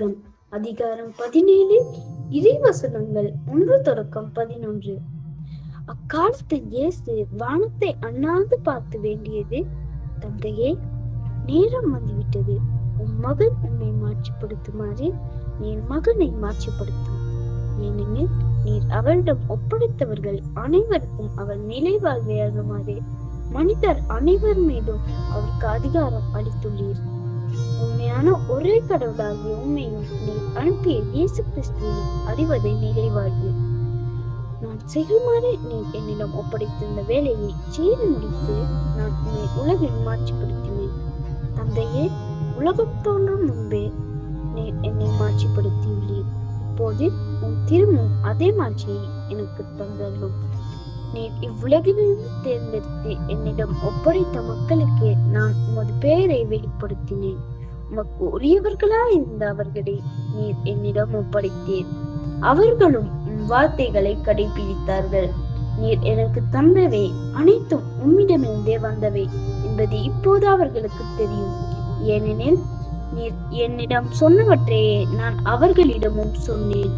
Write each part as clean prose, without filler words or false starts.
புத்தகம் அதிகாரம் 17 இறைவசனங்கள் 1-11. அக்காலத்தில் இயேசு வானத்தை அண்ணாந்து பார்த்து வேண்டியது, தந்தையே, நேரம் வந்துவிட்டது. உன் மகன் உன்னை மாட்சிப்படுத்துமாறு என் மகனை மாட்சிப்படுத்தும். ஏனெனில் நீர் அவரிடம் ஒப்படைத்தவர்கள் அனைவருக்கும் அவர் நிலை வாழ்வை அருளுமாறு மனிதர் அனைவர் மீதும் அவருக்கு அதிகாரம் அளித்துள்ளீர். உண்மையான ஒரே கடவுளாகிய உண்மையும் நீர் அனுப்பிய இயேசு கிறிஸ்துவை அறிவதை நிலை வாழ்வு. நான் செய்யுமாறு நீர் என்னிடம் ஒப்படைத்திருந்த வேலையை செய்து முடித்து நான் உன்னை உலகில் மாட்சிப்படுத்தினேன். தந்தையே, உலகம் தோன்றும் முன்பே நீர் என்னை மாட்சிப்படுத்தியுள்ளீர். இப்போது உன் திரும்பவும் அதே மாட்சியை எனக்கு தந்தருளும். நீர் இவ்வுலகிலிருந்து தேர்ந்தெடுத்து என்னிடம் ஒப்படைத்த மக்களுக்கு நான் உமது பெயரை வெளிப்படுத்தினேன். உமக்கு உரியவர்களாயிருந்த அவர்களை நீர் என்னிடம் ஒப்படைத்தீர். அவர்களும் உம் வார்த்தைகளை கடைபிடித்தார்கள். நீர் எனக்கு தந்தவை அனைத்தும் உம்மிடமிருந்தே வந்தவை என்பது இப்போது அவர்களுக்கு தெரியும். ஏனெனில் நீர் என்னிடம் சொன்னவற்றையே நான் அவர்களிடமும் சொன்னேன்.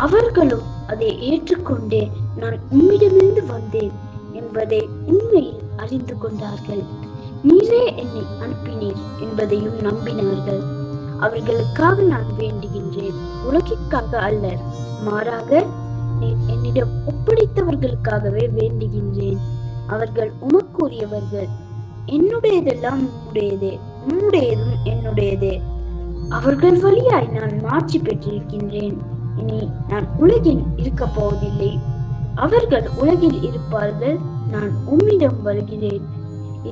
அவர்களும் அதை ஏற்றுக்கொண்டே நான் உம்மிடமிருந்து வந்தேன் என்பதை உண்மையில் அறிந்து கொண்டார்கள். நீரே என்னை அனுப்பினீர் என்பதையும் நம்பினார்கள். அவர்களுக்காக நான் வேண்டுகின்றேன், உலகிற்காக அல்ல. மாறாக நீர் என்னிடம் ஒப்படைத்தவர்களுக்காகவே வேண்டுகின்றேன். அவர்கள் உமக்குரியவர்கள். என்னுடையதெல்லாம் உம்முடையதே, உம்முடையதும் என்னுடையதே. அவர்கள் வழியாய் நான் மாட்சி பெற்றிருக்கின்றேன். இனி நான் உலகில் இருக்க போவதில்லை. அவர்கள் உலகில் இருப்பார்கள், நான் உம்மிடம் வருகிறேன்.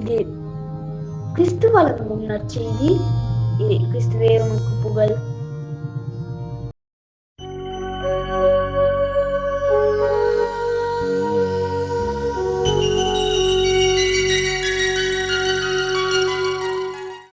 இது கிறிஸ்து வழங்கும் நற்செய்தி. கிறிஸ்துவே உமக்கு புகழ்.